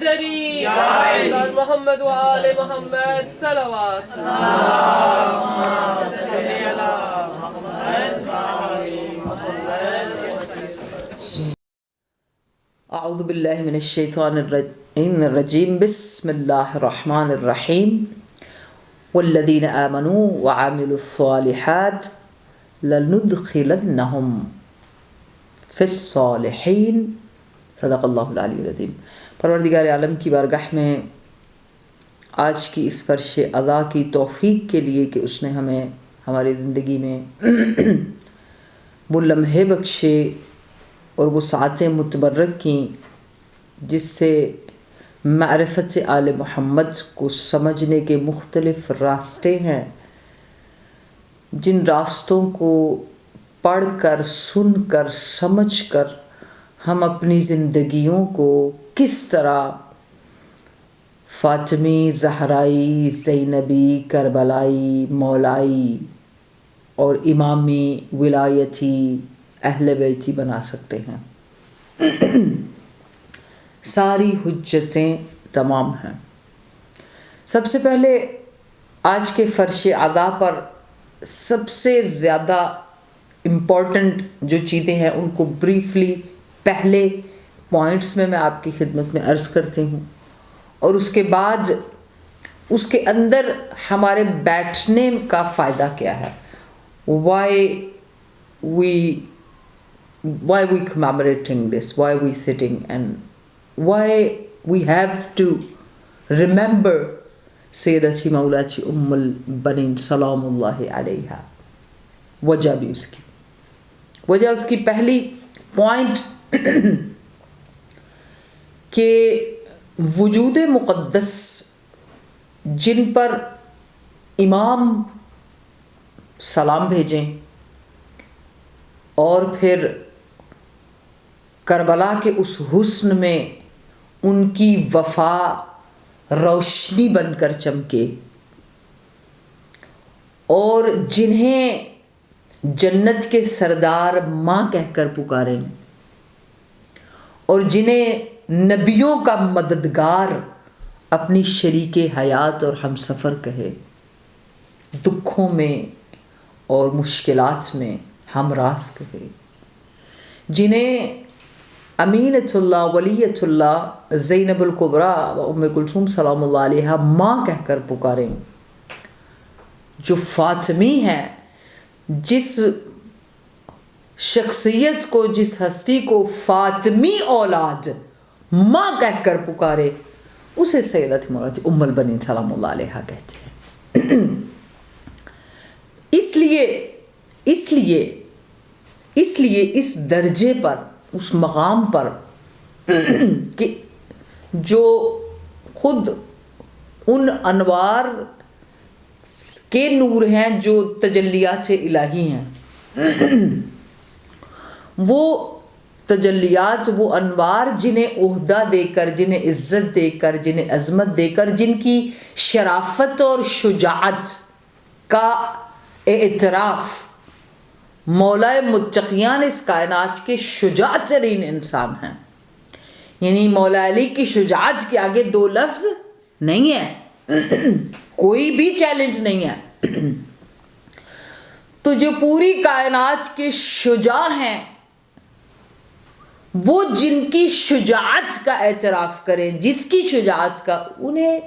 القدری محمد وآل محمد صلوات اعوذ باللہ من الشیطان الرجیم بسم اللہ الرحمن الرحیم والذین آمنوا وعملوا الصالحات لندخلنہم فی الصالحین صدق اللہ العلی العظیم۔ پروردگار عالم کی بارگاہ میں آج کی اس فرش ادا کی توفیق کے لیے کہ اس نے ہمیں ہماری زندگی میں وہ لمحے بخشے اور وہ ساعتیں متبرک کیں جس سے معرفت آل محمد کو سمجھنے کے مختلف راستے ہیں، جن راستوں کو پڑھ کر سن کر سمجھ کر ہم اپنی زندگیوں کو کس طرح فاطمی، زہرائی، زینبی، کربلائی، مولائی اور امامی، ولایتی، اہل بیتی بنا سکتے ہیں۔ ساری حجتیں تمام ہیں۔ سب سے پہلے آج کے فرش ادا پر سب سے زیادہ امپورٹنٹ جو چیزیں ہیں ان کو بریفلی پہلے پوائنٹس میں آپ کی خدمت میں عرض کرتی ہوں، اور اس کے بعد اس کے اندر ہمارے بیٹھنے کا فائدہ کیا ہے، why we commemorating this, why we sitting, and why we have to remember سیدتی مولاتی ام البنین سلام اللہ علیہا۔ وجہ بھی اس کی پہلی پوائنٹ کہ وجود مقدس جن پر امام سلام بھیجیں اور پھر کربلا کے اس حسن میں ان کی وفا روشنی بن کر چمکے، اور جنہیں جنت کے سردار ماں کہہ کر پکاریں، اور جنہیں نبیوں کا مددگار اپنی شریک حیات اور ہم سفر کہے، دکھوں میں اور مشکلات میں ہم راز کہے، جنہیں امینۃ اللہ، ولیۃ اللہ، زینب الکبریٰ و ام کلثوم سلام اللہ علیہا ماں کہہ کر پکاریں، جو فاطمی ہیں، جس شخصیت کو، جس ہستی کو فاطمی اولاد ماں کہہ کر پکارے، اسے سیدت مولاتی ام البنین سلام اللہ علیہا کہتے ہیں۔ اس لیے اس درجے پر، اس مقام پر کہ جو خود ان انوار کے نور ہیں جو تجلیات الہی ہیں، وہ تجلیات، وہ انوار جنہیں عہدہ دے کر، جنہیں عزت دے کر، جنہیں عظمت دے کر، جن کی شرافت اور شجاعت کا اعتراف مولا متقیان اس کائنات کے شجاع ترین انسان ہیں، یعنی مولا علی کی شجاعت کے آگے دو لفظ نہیں ہیں، کوئی بھی چیلنج نہیں ہے۔ تو جو پوری کائنات کے شجاع ہیں، وہ جن کی شجاعت کا اعتراف کریں، جس کی شجاعت کا، انہیں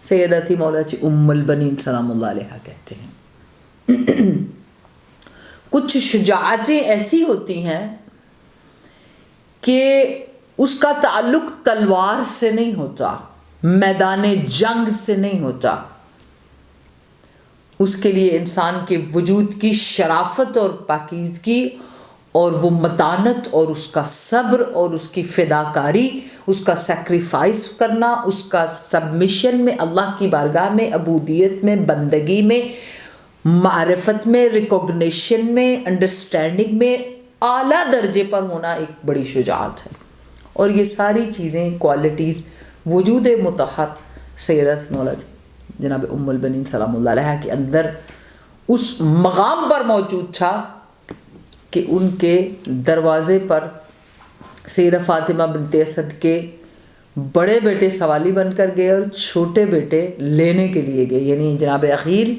سیدتی مولاتی ام البنین سلام اللہ علیہا کہتے ہیں۔ کچھ شجاعتیں ایسی ہوتی ہیں کہ اس کا تعلق تلوار سے نہیں ہوتا، میدان جنگ سے نہیں ہوتا، اس کے لیے انسان کے وجود کی شرافت اور پاکیزگی اور وہ متانت اور اس کا صبر اور اس کی فداکاری، اس کا سیکریفائس کرنا، اس کا سبمیشن میں، اللہ کی بارگاہ میں، عبودیت میں، بندگی میں، معرفت میں، ریکوگنیشن میں، انڈرسٹینڈنگ میں اعلیٰ درجے پر ہونا ایک بڑی شجاعت ہے۔ اور یہ ساری چیزیں، کوالٹیز وجود مطہر سیدت مولاتی جناب ام البنین سلام اللہ علیہا کے اندر اس مقام پر موجود تھا کہ ان کے دروازے پر سیدہ فاطمہ بنت اسد کے بڑے بیٹے سوالی بن کر گئے اور چھوٹے بیٹے لینے کے لیے گئے، یعنی جناب عقیل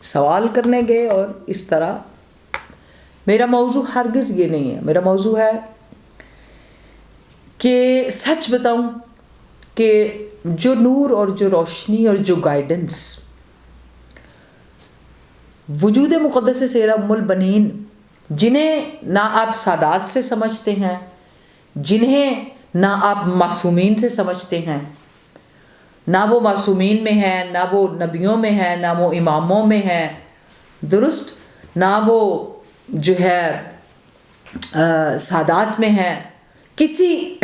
سوال کرنے گئے. اور اس طرح میرا موضوع ہرگز یہ نہیں ہے. میرا موضوع ہے کہ سچ بتاؤں کہ جو نور اور جو روشنی اور جو گائیڈنس وجود مقدس سیرہ ام البنین، جنہیں نہ آپ سادات سے سمجھتے ہیں، جنہیں نہ آپ معصومین سے سمجھتے ہیں، نہ وہ معصومین میں ہیں، نہ وہ نبیوں میں ہیں، نہ وہ اماموں میں ہیں، درست، نہ وہ جو ہے سادات میں ہیں، کسی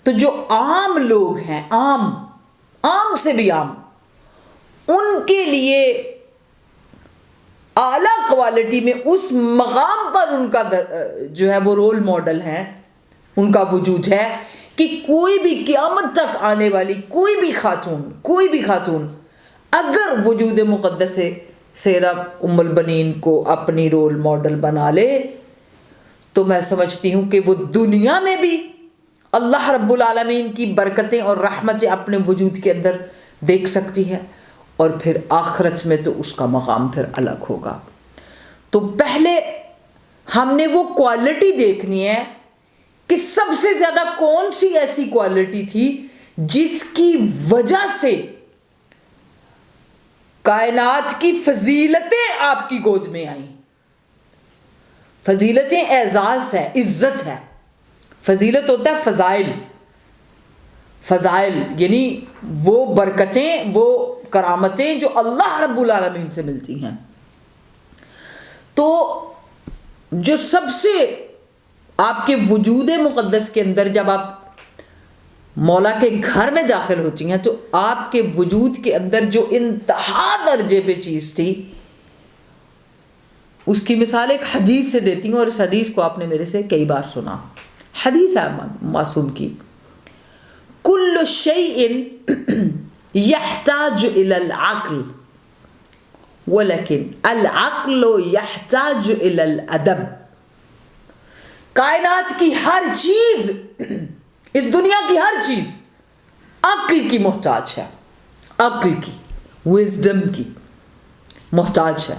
تو جو عام لوگ ہیں، عام سے بھی عام، ان کے لیے اعلیٰ کوالٹی میں اس مقام پر ان کا جو ہے وہ رول ماڈل ہے، ان کا وجود ہے کہ کوئی بھی قیامت تک آنے والی کوئی بھی خاتون اگر وجود مقدس سیرہ ام البنین کو اپنی رول ماڈل بنا لے تو میں سمجھتی ہوں کہ وہ دنیا میں بھی اللہ رب العالمین کی برکتیں اور رحمتیں اپنے وجود کے اندر دیکھ سکتی ہے، اور پھر آخرت میں تو اس کا مقام پھر الگ ہوگا. تو پہلے ہم نے وہ کوالٹی دیکھنی ہے کہ سب سے زیادہ کون سی ایسی کوالٹی تھی جس کی وجہ سے کائنات کی فضیلتیں آپ کی گود میں آئیں. فضیلتیں اعزاز ہے، عزت ہے. فضیلت ہوتا ہے فضائل یعنی وہ برکتیں، وہ کرامتیں جو اللہ رب العالمین سے ملتی ہیں. تو جو سب سے آپ کے وجود مقدس کے اندر جب آپ مولا کے گھر میں داخل ہوتی ہیں تو آپ کے وجود کے اندر جو انتہا درجے پہ چیز تھی، اس کی مثال ایک حدیث سے دیتی ہوں، اور اس حدیث کو آپ نے میرے سے کئی بار سنا. حدیث ہے معصوم کی، کل شیء یحتاج الی العقل ولیکن العقل یحتاج الی الادب. کائنات کی ہر چیز، اس دنیا کی ہر چیز عقل کی محتاج ہے، عقل کی، وزڈم کی محتاج ہے.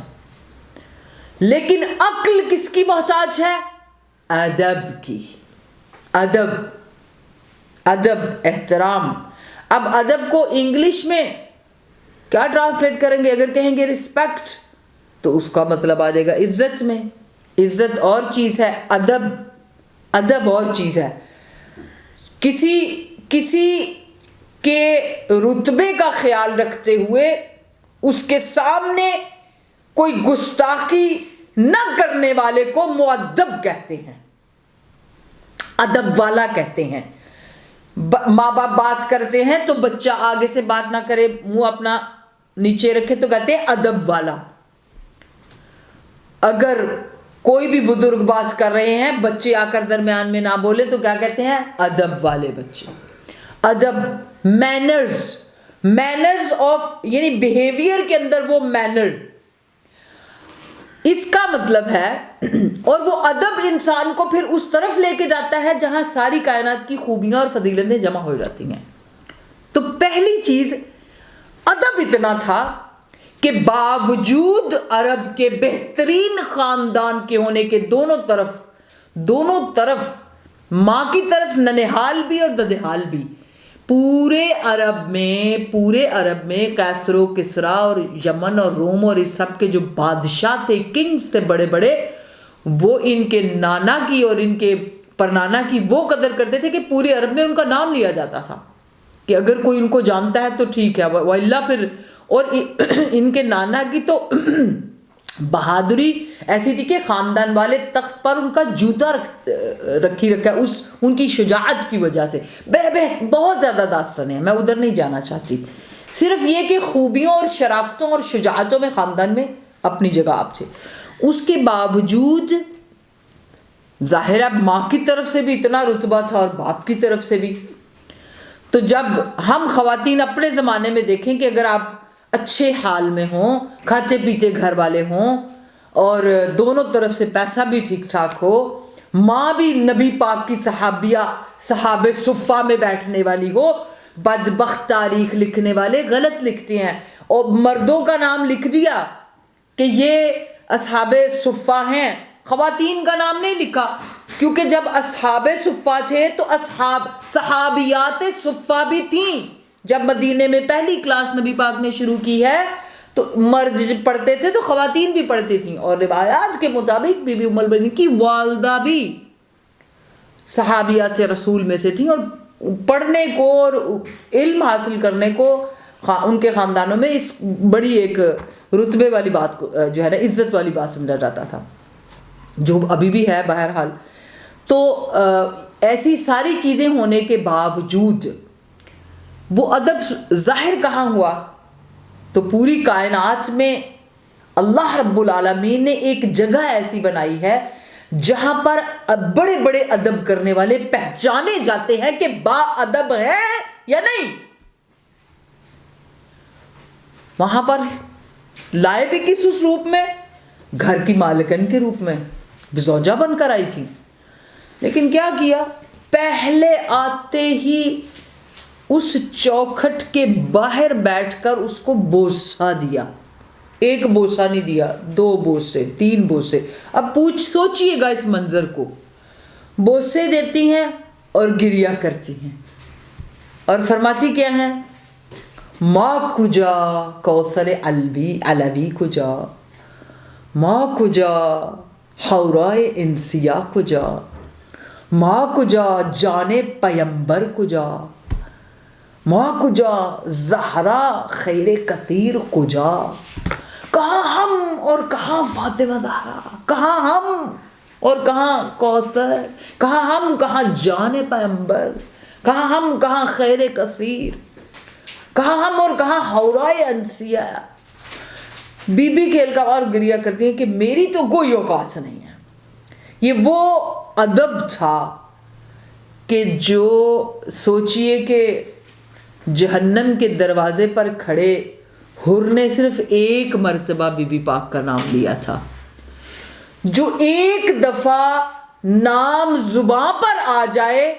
لیکن عقل کس کی محتاج ہے؟ ادب کی. ادب احترام. اب ادب کو انگلش میں کیا ٹرانسلیٹ کریں گے؟ اگر کہیں گے رسپیکٹ تو اس کا مطلب آ جائے گا عزت میں. عزت اور چیز ہے، ادب اور چیز ہے. کسی کے رتبے کا خیال رکھتے ہوئے اس کے سامنے کوئی گستاخی نہ کرنے والے کو مؤدب کہتے ہیں، ادب والا کہتے ہیں. ماں باپ بات کرتے ہیں تو بچہ آگے سے بات نہ کرے، منہ اپنا نیچے رکھے تو کہتے ہیں ادب والا. اگر کوئی بھی بزرگ بات کر رہے ہیں، بچے آ کر درمیان میں نہ بولے تو کیا کہتے ہیں؟ ادب والے بچے. ادب، مینرز آف یعنی بیہیویئر کے اندر وہ مینر، اس کا مطلب ہے. اور وہ ادب انسان کو پھر اس طرف لے کے جاتا ہے جہاں ساری کائنات کی خوبیاں اور فضیلتیں جمع ہو جاتی ہیں. تو پہلی چیز ادب اتنا تھا کہ باوجود عرب کے بہترین خاندان کے ہونے کے دونوں طرف ماں کی طرف ننہال بھی اور ددحال بھی، پورے عرب میں کیسر و کسرا اور یمن اور روم اور اس سب کے جو بادشاہ تھے، کنگز تھے بڑے بڑے، وہ ان کے نانا کی اور ان کے پرنانا کی وہ قدر کرتے تھے کہ پورے عرب میں ان کا نام لیا جاتا تھا کہ اگر کوئی ان کو جانتا ہے تو ٹھیک ہے، وَإِلَّا پھر. اور ان کے نانا کی تو بہادری ایسی تھی کہ خاندان والے تخت پر ان کا جوتا رکھا ہے ان کی شجاعت کی وجہ سے. بہت زیادہ داستان ہے، میں ادھر نہیں جانا چاہتی. صرف یہ کہ خوبیوں اور شرافتوں اور شجاعتوں میں خاندان میں اپنی جگہ آپ تھے. اس کے باوجود ظاہر ہے ماں کی طرف سے بھی اتنا رتبہ تھا اور باپ کی طرف سے بھی. تو جب ہم خواتین اپنے زمانے میں دیکھیں کہ اگر آپ اچھے حال میں ہوں، کھاتے پیتے گھر والے ہوں، اور دونوں طرف سے پیسہ بھی ٹھیک ٹھاک ہو، ماں بھی نبی پاک کی صحابیہ صحابہ صفہ میں بیٹھنے والی ہو. بدبخت تاریخ لکھنے والے غلط لکھتے ہیں اور مردوں کا نام لکھ دیا کہ یہ اصحاب صفہ ہیں, خواتین کا نام نہیں لکھا, کیونکہ جب اصحاب صفہ تھے تو صحابیات صفہ بھی تھیں. جب مدینے میں پہلی کلاس نبی پاک نے شروع کی ہے تو مرد پڑھتے تھے تو خواتین بھی پڑھتی تھیں, اور روایات کے مطابق بی بی ام المؤمنین کی والدہ بھی صحابیات رسول میں سے تھیں, اور پڑھنے کو اور علم حاصل کرنے کو ان کے خاندانوں میں اس بڑی ایک رتبے والی بات کو جو ہے نا عزت والی بات سمجھا جاتا تھا, جو ابھی بھی ہے بہرحال. تو ایسی ساری چیزیں ہونے کے باوجود وہ ادب ظاہر کہاں ہوا؟ تو پوری کائنات میں اللہ رب العالمین نے ایک جگہ ایسی بنائی ہے جہاں پر بڑے بڑے ادب کرنے والے پہچانے جاتے ہیں کہ با ادب ہے یا نہیں. وہاں پر لائے بھی کس اس روپ میں؟ گھر کی مالکن کے روپ میں زوجہ بن کر آئی تھی. لیکن کیا کیا؟ پہلے آتے ہی اس چوکھٹ کے باہر بیٹھ کر اس کو بوسہ دیا. ایک بوسہ نہیں دیا, 2 بوسے, 3 بوسے. اب سوچئے گا اس منظر کو. بوسے دیتی ہیں اور گریا کرتی ہیں, اور فرماتی کیا ہیں؟ ماں کجا کوثر علوی کجا, ماں کجا حورائے انسیہ کجا, ماں کجا جان پیمبر کجا, ماں کجا زہرا خیر کثیر کجا. کہاں ہم اور کہاں فاطمہ زہرا, کہاں ہم اور کہاں کوثر, کہاں ہم کہاں جان پیمبر, کہاں ہم کہاں خیر کثیر, کہاں ہم اور کہاں حورائے انسیہ. بی بی کھیل کا اور گریا کرتی ہیں کہ میری تو کوئی اوقات نہیں ہے. یہ وہ ادب تھا کہ جو سوچئے کہ جہنم کے دروازے پر کھڑے حر نے صرف ایک مرتبہ بی بی پاک کا نام لیا تھا. جو ایک دفعہ نام زباں پر آ جائے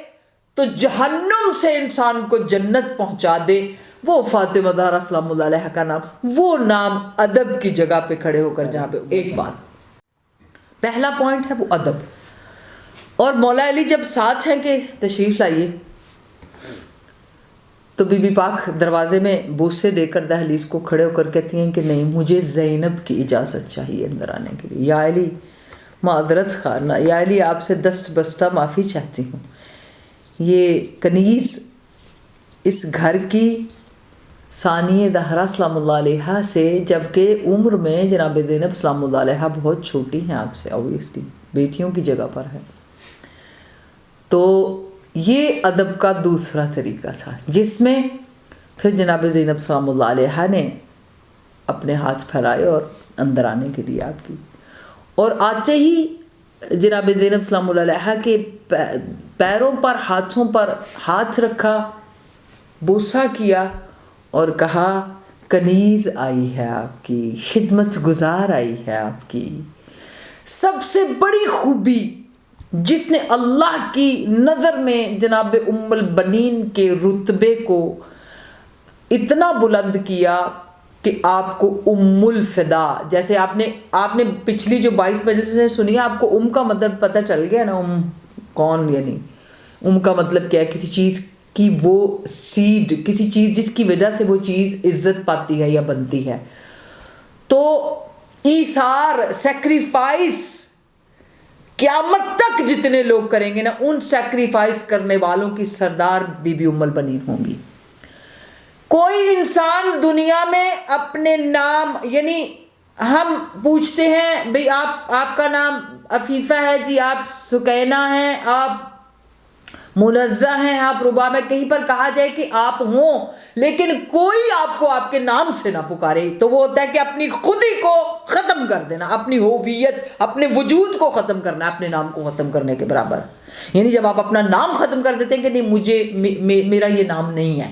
تو جہنم سے انسان کو جنت پہنچا دے, وہ فاطمہ زہرا سلام اللہ علیہا کا نام, وہ نام ادب کی جگہ پہ کھڑے ہو کر جہاں پہ ایک بات پہلا پوائنٹ ہے وہ ادب. اور مولا علی جب ساتھ ہیں کہ تشریف لائیے, تو بی بی پاک دروازے میں بوسے دے کر دہلیز کو کھڑے ہو کر کہتی ہیں کہ نہیں, مجھے زینب کی اجازت چاہیے اندر آنے کے لیے. یا علی معذرت خواہ, یا علی آپ سے دست بستہ معافی چاہتی ہوں, یہ کنیز اس گھر کی ثانیہ زہرا سلام اللہ علیہا سے, جبکہ عمر میں جناب زینب سلام اللہ علیہا بہت چھوٹی ہیں آپ سے, اوبویسلی بیٹیوں کی جگہ پر ہے. تو یہ ادب کا دوسرا طریقہ تھا جس میں پھر جناب زینب سلام اللہ علیہا نے اپنے ہاتھ پھیلائے اور اندر آنے کے لیے آپ کی, اور آتے ہی جناب زینب سلام اللہ علیہا کے پیروں پر ہاتھوں پر ہاتھ رکھا, بوسہ کیا اور کہا کنیز آئی ہے آپ کی, خدمت گزار آئی ہے آپ کی. سب سے بڑی خوبی جس نے اللہ کی نظر میں جناب ام البنین کے رتبے کو اتنا بلند کیا کہ آپ کو ام الفدا, جیسے آپ نے پچھلی جو 22 مجلسیں سنی ہے, آپ کو ام کا مطلب پتہ چل گیا نا. ام کون, یعنی ام کا مطلب کیا ہے؟ کسی چیز کی وہ سیڈ, کسی چیز جس کی وجہ سے وہ چیز عزت پاتی ہے یا بنتی ہے. تو ایثار, سیکریفائس قیامت تک جتنے لوگ کریں گے نا, ان سیکریفائس کرنے والوں کی سردار بی بی ام البنین ہوں گی. کوئی انسان دنیا میں اپنے نام, یعنی ہم پوچھتے ہیں بھئی آپ کا نام عفیفہ ہے جی, آپ سکینہ ہیں, آپ منزہ ہیں, آپ ربا, میں کہیں پر کہا جائے کہ آپ ہوں, لیکن کوئی آپ کو آپ کے نام سے نہ پکارے, تو وہ ہوتا ہے کہ اپنی خودی کو ختم کر دینا, اپنی ہوویت, اپنے وجود کو ختم کرنا, اپنے نام کو ختم کرنے کے برابر. یعنی جب آپ اپنا نام ختم کر دیتے ہیں کہ نہیں, میرا یہ نام نہیں ہے.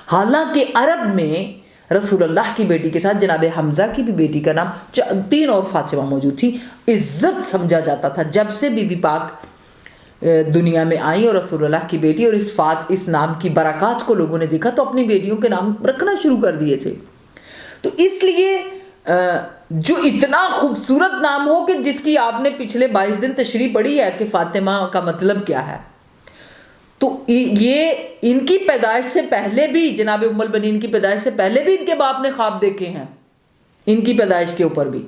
حالانکہ عرب میں رسول اللہ کی بیٹی کے ساتھ جناب حمزہ کی بھی بیٹی کا نام 3 اور فاطمہ موجود تھی. عزت سمجھا جاتا تھا جب سے بی بی پاک دنیا میں آئی اور رسول اللہ کی بیٹی، اور اس نام کی برکات کو لوگوں نے دیکھا تو اپنی بیٹیوں کے نام رکھنا شروع کر دیے تھے. تو اس لیے جو اتنا خوبصورت نام ہو کہ جس کی آپ نے پچھلے 22 دن تشریح پڑھی ہے کہ فاطمہ کا مطلب کیا ہے، تو یہ ان کی پیدائش سے پہلے بھی، جناب ام البنین کی پیدائش سے پہلے بھی ان کے باپ نے خواب دیکھے ہیں ان کی پیدائش کے اوپر بھی،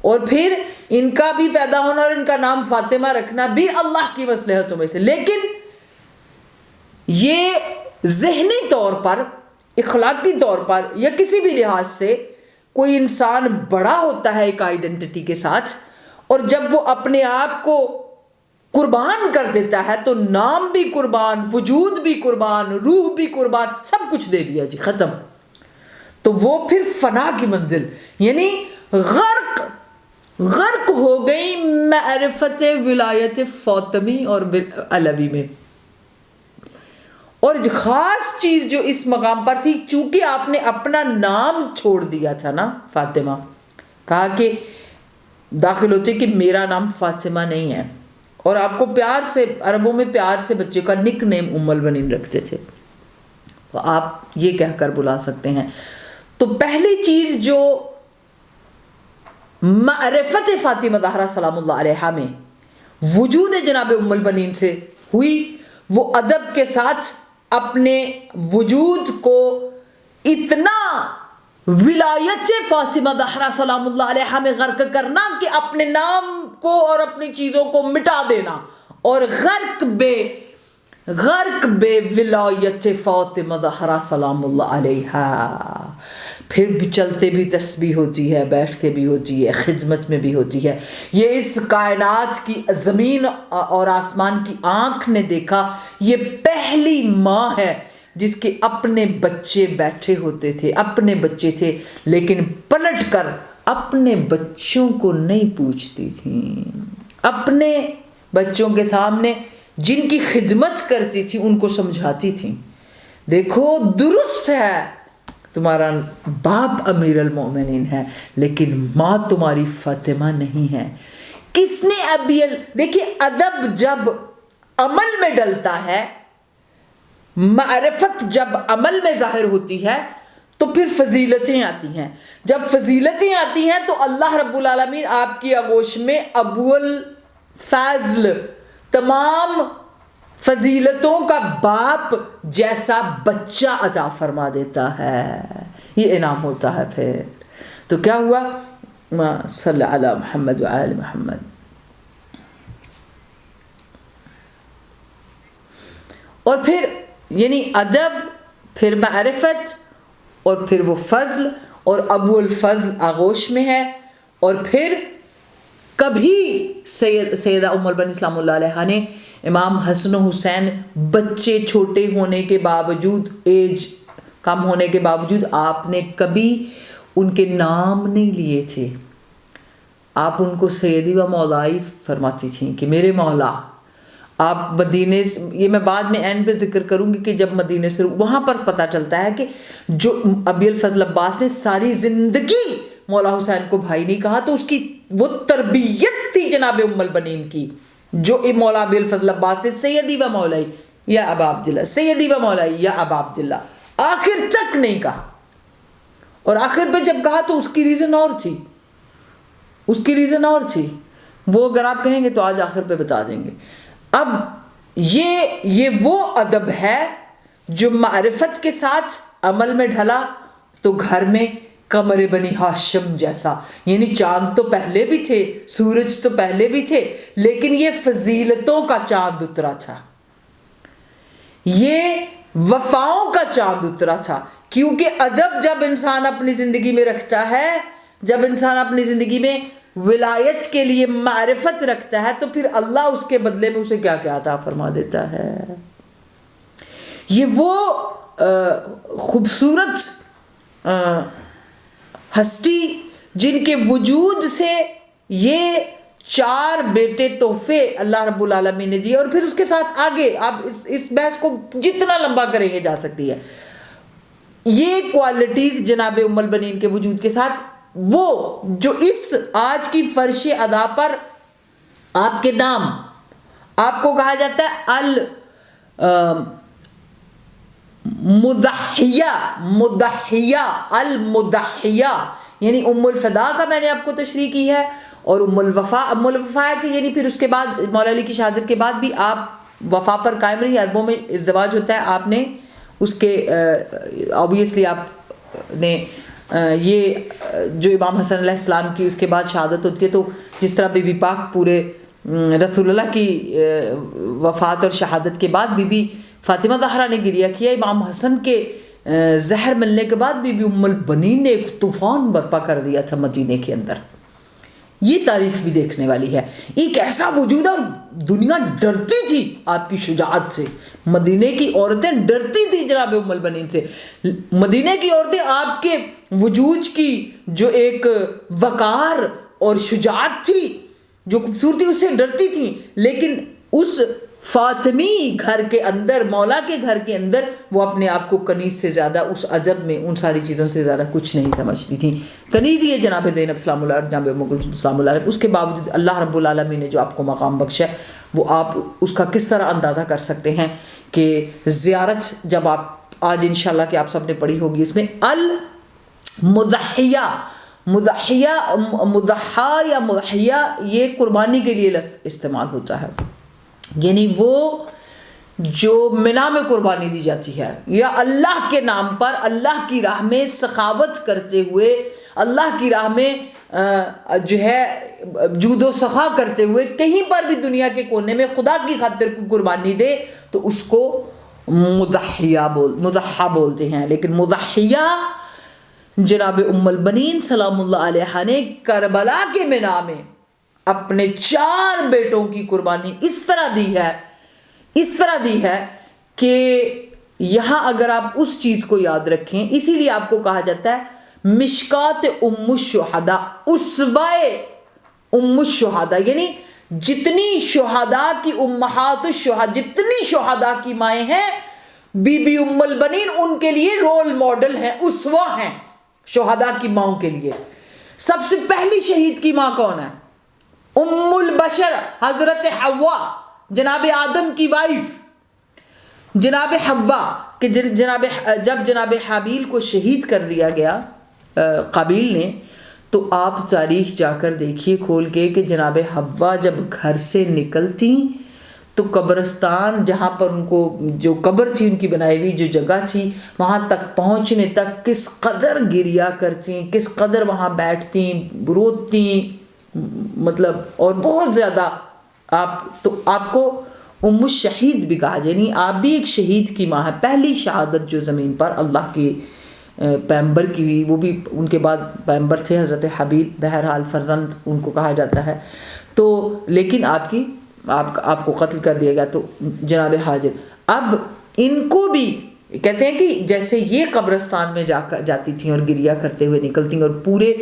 اور پھر ان کا بھی پیدا ہونا اور ان کا نام فاطمہ رکھنا بھی اللہ کی مصلحتوں میں سے. لیکن یہ ذہنی طور پر، اخلاقی طور پر یا کسی بھی لحاظ سے کوئی انسان بڑا ہوتا ہے ایک آئیڈینٹی کے ساتھ، اور جب وہ اپنے آپ کو قربان کر دیتا ہے تو نام بھی قربان، وجود بھی قربان، روح بھی قربان، سب کچھ دے دیا جی، ختم. تو وہ پھر فنا کی منزل، یعنی غرق ہو گئی معرفت ولایت فاطمی اور علوی میں. اور خاص چیز جو اس مقام پر تھی، چونکہ آپ نے اپنا نام چھوڑ دیا تھا نا فاطمہ، کہا کہ داخل ہوتے کہ میرا نام فاطمہ نہیں ہے، اور آپ کو پیار سے، عربوں میں پیار سے بچے کا نک نیم ام البنین رکھتے تھے، تو آپ یہ کہہ کر بلا سکتے ہیں. تو پہلی چیز جو معرفت فاطمہ زہرا سلام اللہ علیہا میں وجود جناب ام البنین سے ہوئی، وہ ادب کے ساتھ اپنے وجود کو اتنا ولایت فاطمہ زہرا سلام اللہ علیہا میں غرق کرنا کہ اپنے نام کو اور اپنی چیزوں کو مٹا دینا، اور غرق بے ولایت فاطمہ زہرا سلام اللہ علیہا. پھر بھی چلتے بھی تسبیح ہوتی ہے، بیٹھ کے بھی ہوتی ہے، خدمت میں بھی ہوتی ہے. یہ اس کائنات کی، زمین اور آسمان کی آنکھ نے دیکھا، یہ پہلی ماں ہے جس کے اپنے بچے بیٹھے ہوتے تھے، اپنے بچے تھے، لیکن پلٹ کر اپنے بچوں کو نہیں پوچھتی تھیں. اپنے بچوں کے سامنے جن کی خدمت کرتی تھی ان کو سمجھاتی تھیں، دیکھو درست ہے تمہارا باپ امیر المومنین ہے، لیکن ماں تمہاری فاطمہ نہیں ہے. کس نے دیکھیے ادب جب عمل میں ڈلتا ہے، معرفت جب عمل میں ظاہر ہوتی ہے تو پھر فضیلتیں آتی ہیں. جب فضیلتیں آتی ہیں تو اللہ رب العالمین آپ کی آغوش میں ابو الفضل، تمام فضیلتوں کا باپ جیسا بچہ عطا فرما دیتا ہے. یہ انعام ہوتا ہے. پھر تو کیا ہوا؟ صلی علی محمد و آل محمد. اور پھر یعنی ادب، پھر معرفت، اور پھر وہ فضل، اور ابو الفضل آغوش میں ہے. اور پھر کبھی سیدہ ام البنین اسلام اللہ علیہ نے امام حسن و حسین بچے چھوٹے ہونے کے باوجود، ایج کم ہونے کے باوجود، آپ نے کبھی ان کے نام نہیں لیے تھے. آپ ان کو سیدی و مولائی فرماتی تھیں کہ میرے مولا. آپ مدینے، یہ میں بعد میں اینڈ پہ ذکر کروں گی کہ جب مدینے سے، وہاں پر پتہ چلتا ہے کہ جو ابی الفضل عباس نے ساری زندگی مولا حسین کو بھائی نہیں کہا، تو اس کی وہ تربیت تھی جناب ام البنین کی، جو مولا ابی الفضل عباس نے سیدی و مولائی یا ابا عبداللہ، سیدی و مولائی یا ابا عبداللہ آخر تک نہیں کہا. اور آخر پہ جب کہا تو اس کی ریزن اور تھی، اس کی ریزن اور تھی. وہ اگر آپ کہیں گے تو آج آخر پہ بتا دیں گے. اب یہ وہ ادب ہے جو معرفت کے ساتھ عمل میں ڈھلا تو گھر میں قمر بنی ہاشم جیسا، یعنی چاند تو پہلے بھی تھے، سورج تو پہلے بھی تھے، لیکن یہ فضیلتوں کا چاند اترا تھا، یہ وفاؤں کا چاند اترا تھا. کیونکہ ادب جب انسان اپنی زندگی میں رکھتا ہے، جب انسان اپنی زندگی میں ولایت کے لیے معرفت رکھتا ہے، تو پھر اللہ اس کے بدلے میں اسے کیا کیا عطا فرما دیتا ہے. یہ وہ خوبصورت ہستی جن کے وجود سے یہ 4 بیٹے تحفے اللہ رب العالمین نے دیے. اور پھر اس کے ساتھ آگے آپ اس بحث کو جتنا لمبا کریں گے جا سکتی ہے. یہ کوالٹیز جناب ام البنین کے وجود کے ساتھ، وہ جو اس آج کی فرش ادا پر آپ کے نام، آپ کو کہا جاتا ہے المضحیہ، یعنی ام الفدا کا میں نے آپ کو تشریح کی ہے، اور ام الوفا ہے کہ یعنی پھر اس کے بعد مولا علی کی شہادت کے بعد بھی آپ وفا پر قائم رہی. عربوں میں ازدواج ہوتا ہے، آپ نے اس کے obviously آپ نے یہ جو امام حسن علیہ السلام کی اس کے بعد شہادت ہوتی ہے، تو جس طرح بی بی پاک پورے رسول اللہ کی وفات اور شہادت کے بعد بی بی فاطمہ زہرا نے گریہ کیا، امام حسن کے زہر ملنے کے بعد بی بی ام البنین نے ایک طوفان برپا کر دیا تھا مدینے کے اندر. یہ تاریخ بھی دیکھنے والی ہے. ایک ایسا وجود اور دنیا ڈرتی تھی آپ کی شجاعت سے، مدینے کی عورتیں ڈرتی تھی جناب ام البنین سے. مدینے کی عورتیں آپ کے وجود کی جو ایک وقار اور شجاعت تھی، جو خوبصورتی، اس سے ڈرتی تھیں. لیکن اس فاطمی گھر کے اندر، مولا کے گھر کے اندر، وہ اپنے آپ کو کنیز سے زیادہ اس عجب میں ان ساری چیزوں سے زیادہ کچھ نہیں سمجھتی تھیں. کنیز یہ جناب زینب سلام اللہ، جناب ام کلثوم سلام اللہ علیہ. اس کے باوجود اللہ رب العالمین نے جو آپ کو مقام بخشا ہے، وہ آپ اس کا کس طرح اندازہ کر سکتے ہیں کہ زیارت جب آپ آج انشاءاللہ کہ آپ سب نے پڑھی ہوگی، اس میں المضحیہ، مضحیٰ یا مضحیہ، یہ قربانی کے لیے لفظ استعمال ہوتا ہے، یعنی وہ جو منا میں قربانی دی جاتی ہے، یا اللہ کے نام پر اللہ کی راہ میں سخاوت کرتے ہوئے، اللہ کی راہ میں جو ہے جود و سخا کرتے ہوئے کہیں پر بھی دنیا کے کونے میں خدا کی خاطر کوئی قربانی دے تو اس کو مضحیہ بولتے ہیں. لیکن مضحیہ جناب ام البنین سلام اللہ علیہ نے کربلا کے منا میں اپنے 4 بیٹوں کی قربانی اس طرح دی ہے کہ یہاں اگر آپ اس چیز کو یاد رکھیں، اسی لیے آپ کو کہا جاتا ہے مشکات ام الشہداء، اسوائے ام الشہداء، یعنی جتنی شہداء کی امہات الشہداء، جتنی شہداء کی مائیں ہیں، بی بی ام البنین ان کے لیے رول ماڈل ہیں، اسوہ ہیں شہداء کی ماؤں کے لیے. سب سے پہلی شہید کی ماں کون ہے؟ ام البشر حضرت حوا، جناب آدم کی وائف جناب حوا، کہ جب جناب حابیل کو شہید کر دیا گیا قابیل نے، تو آپ تاریخ جا کر دیکھیے کھول کے کہ جناب حوا جب گھر سے نکلتی تو قبرستان جہاں پر ان کو جو قبر تھی ان کی بنائی ہوئی جو جگہ تھی، وہاں تک پہنچنے تک کس قدر گریہ کرتی، کس قدر وہاں بیٹھتی، روتی، مطلب اور بہت زیادہ. آپ کو ام الشہید بھی کہا، یعنی آپ بھی ایک شہید کی ماں ہے. پہلی شہادت جو زمین پر اللہ کی پیغمبر کی ہوئی، وہ بھی ان کے بعد پیغمبر تھے حضرت حابیل، بہرحال فرزند ان کو کہا جاتا ہے. تو لیکن آپ کو قتل کر دیا گیا. تو جناب حاجر اب ان کو بھی کہتے ہیں کہ جیسے یہ قبرستان میں جاتی تھیں اور گریہ کرتے ہوئے نکلتی، اور پورے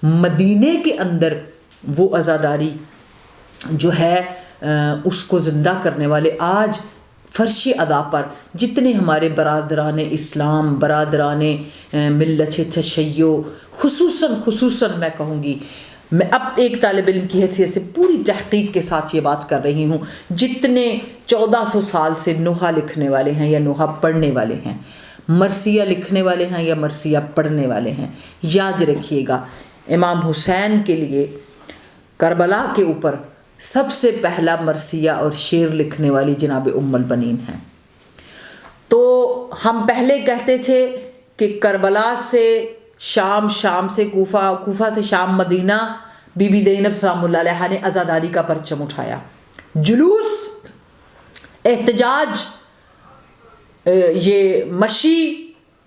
مدینے کے اندر وہ عزاداری جو ہے اس کو زندہ کرنے والے آج فرش ادا پر جتنے ہمارے برادران اسلام، برادران ملت تشیع، خصوصاً میں کہوں گی، میں اب ایک طالب علم کی حیثیت سے پوری تحقیق کے ساتھ یہ بات کر رہی ہوں، جتنے 1400 سال سے نوحہ لکھنے والے ہیں یا نوحہ پڑھنے والے ہیں، مرثیہ لکھنے والے ہیں یا مرثیہ پڑھنے والے ہیں، یاد رکھیے گا امام حسین کے لیے کربلا کے اوپر سب سے پہلا مرثیہ اور شعر لکھنے والی جناب ام البنین ہیں. تو ہم پہلے کہتے تھے کہ کربلا سے شام، شام سے کوفہ، کوفہ سے شام مدینہ، بی بی زینب سلام اللہ علیہ نے عزاداری کا پرچم اٹھایا. جلوس، احتجاج، یہ مشی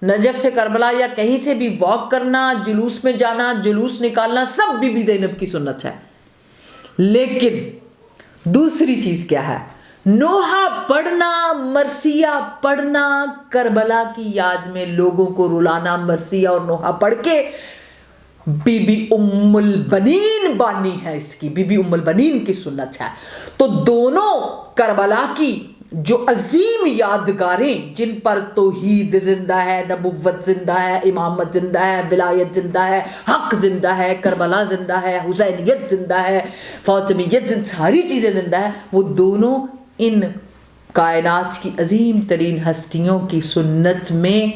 نجف سے کربلا یا کہیں سے بھی واک کرنا، جلوس میں جانا، جلوس نکالنا، سب بی بی زینب کی سنت ہے. لیکن دوسری چیز کیا ہے؟ نوحہ پڑھنا، مرثیہ پڑھنا، کربلا کی یاد میں لوگوں کو رلانا، مرثیہ اور نوحہ پڑھ کے. بی بی ام البنین بانی ہے اس کی، بی بی ام البنین کی سنت ہے. تو دونوں کربلا کی جو عظیم یادگاریں جن پر توحید زندہ ہے، نبوت زندہ ہے، امامت زندہ ہے، ولایت زندہ ہے، حق زندہ ہے، کربلا زندہ ہے، حسینیت زندہ ہے، فاطمیت ساری چیزیں زندہ ہے، وہ دونوں ان کائنات کی عظیم ترین ہستیوں کی سنت میں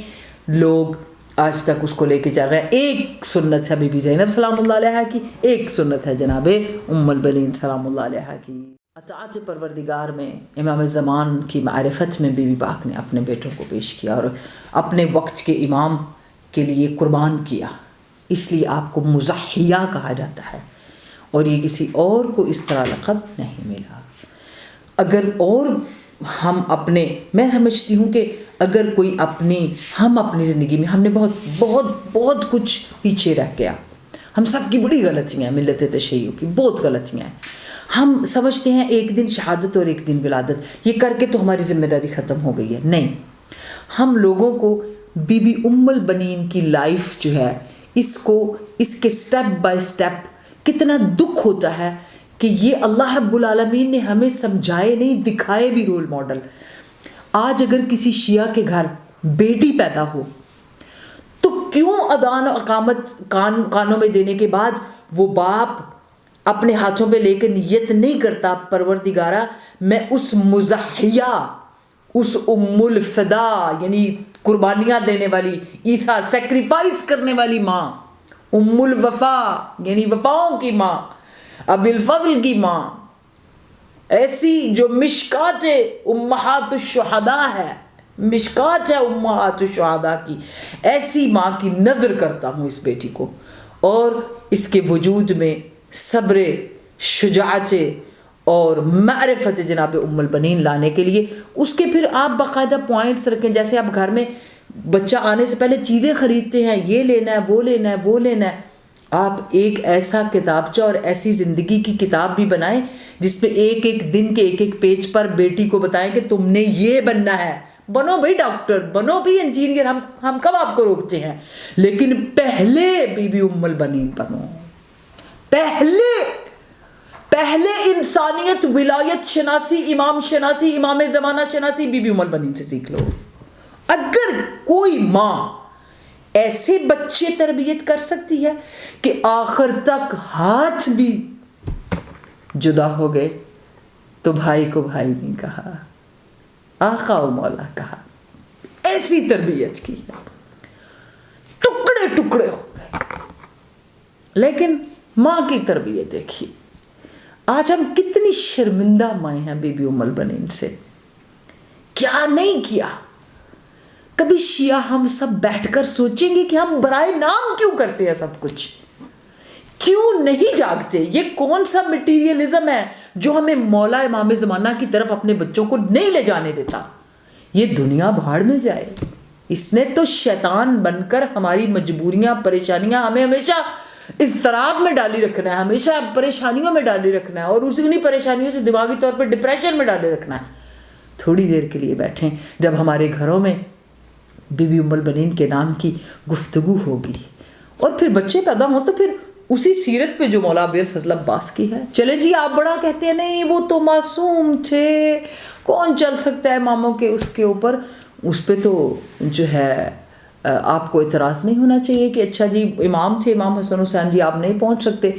لوگ آج تک اس کو لے کے چل رہے ہیں۔ ایک سنت ہے بی بی زینب سلام اللہ علیہا کی، ایک سنت ہے جناب ام البنین سلام اللہ علیہا کی۔ اطاعت پروردگار میں امام زمان کی معرفت میں بی بی پاک نے اپنے بیٹوں کو پیش کیا اور اپنے وقت کے امام کے لیے قربان کیا، اس لیے آپ کو مضحیہ کہا جاتا ہے، اور یہ کسی اور کو اس طرح لقب نہیں ملا۔ اگر اور ہم اپنے، میں سمجھتی ہوں کہ اگر کوئی ہم اپنی زندگی میں ہم نے بہت کچھ پیچھے رہ گیا، ہم سب کی بڑی غلطیاں ہیں، ملت تشیع کی بہت غلطیاں ہیں۔ ہم سمجھتے ہیں ایک دن شہادت اور ایک دن ولادت، یہ کر کے تو ہماری ذمہ داری ختم ہو گئی ہے۔ نہیں، ہم لوگوں کو بی بی ام البنین کی لائف جو ہے، اس کے سٹیپ بائی سٹیپ کتنا دکھ ہوتا ہے کہ یہ اللہ رب العالمین نے ہمیں سمجھائے نہیں، دکھائے بھی رول ماڈل۔ آج اگر کسی شیعہ کے گھر بیٹی پیدا ہو تو کیوں اذان و اقامت کانوں میں دینے کے بعد وہ باپ اپنے ہاتھوں پہ لے کے نیت نہیں کرتا، پروردگارہ میں اس مضحیہ، اس ام الفدا یعنی قربانیاں دینے والی، عیسیٰ سیکریفائس کرنے والی ماں، ام الوفا یعنی وفاؤں کی ماں، ابی الفضل کی ماں، ایسی جو مشکات امہات الشہداء ہے، مشکات ہے امہات الشہداء کی، ایسی ماں کی نظر کرتا ہوں اس بیٹی کو، اور اس کے وجود میں صبر، شجاعت اور معرفت جناب ام البنین لانے کے لیے اس کے پھر آپ باقاعدہ پوائنٹس رکھیں۔ جیسے آپ گھر میں بچہ آنے سے پہلے چیزیں خریدتے ہیں، یہ لینا ہے، وہ لینا ہے، وہ لینا ہے، آپ ایک ایسا کتابچہ اور ایسی زندگی کی کتاب بھی بنائیں جس پہ ایک ایک دن کے ایک ایک پیج پر بیٹی کو بتائیں کہ تم نے یہ بننا ہے، بنو بھائی ڈاکٹر، بنو بھی انجینئر، ہم کب آپ کو روکتے ہیں، لیکن پہلے بی بی ام البنین بنو، پہلے انسانیت، ولایت شناسی، امام شناسی، امام زمانہ شناسی بی بی ام البنین سے سیکھ لو۔ اگر کوئی ماں ایسے بچے تربیت کر سکتی ہے کہ آخر تک ہاتھ بھی جدا ہو گئے تو بھائی کو بھائی نہیں کہا، آقا و مولا کہا، ایسی تربیت کی ہے، ٹکڑے ٹکڑے ہو گئے، لیکن ماں کی تربیت دیکھیے۔ آج ہم کتنی شرمندہ مائیں ہیں بی بی ام البنین سے، کیا نہیں کیا۔ کبھی شیعہ ہم سب بیٹھ کر سوچیں گے کہ ہم برائے نام کیوں کرتے ہیں سب کچھ، کیوں نہیں جاگتے؟ یہ کون سا مٹیریلزم ہے جو ہمیں مولا امام زمانہ کی طرف اپنے بچوں کو نہیں لے جانے دیتا؟ یہ دنیا بھاڑ میں جائے، اس نے تو شیطان بن کر ہماری مجبوریاں، پریشانیاں ہمیں ہمیشہ اضطراب میں ڈالی رکھنا ہے، ہمیشہ پریشانیوں میں ڈالی رکھنا ہے، اور انہی پریشانیوں سے دماغی طور پر ڈپریشن میں ڈالے رکھنا ہے۔ تھوڑی دیر کے لیے بیٹھیں، جب ہمارے گھروں میں بی بی ام البنین کے نام کی گفتگو ہوگی اور پھر بچے پیدا ہوں تو پھر اسی سیرت پہ جو مولا ابی الفضل عباس کی ہے۔ چلے جی آپ بڑا کہتے ہیں نہیں وہ تو معصوم تھے، کون چل سکتا ہے اماموں کے اس کے اوپر، اس پہ تو جو ہے آپ کو اعتراض نہیں ہونا چاہیے کہ اچھا جی امام تھے امام حسن حسین جی، آپ نہیں پہنچ سکتے۔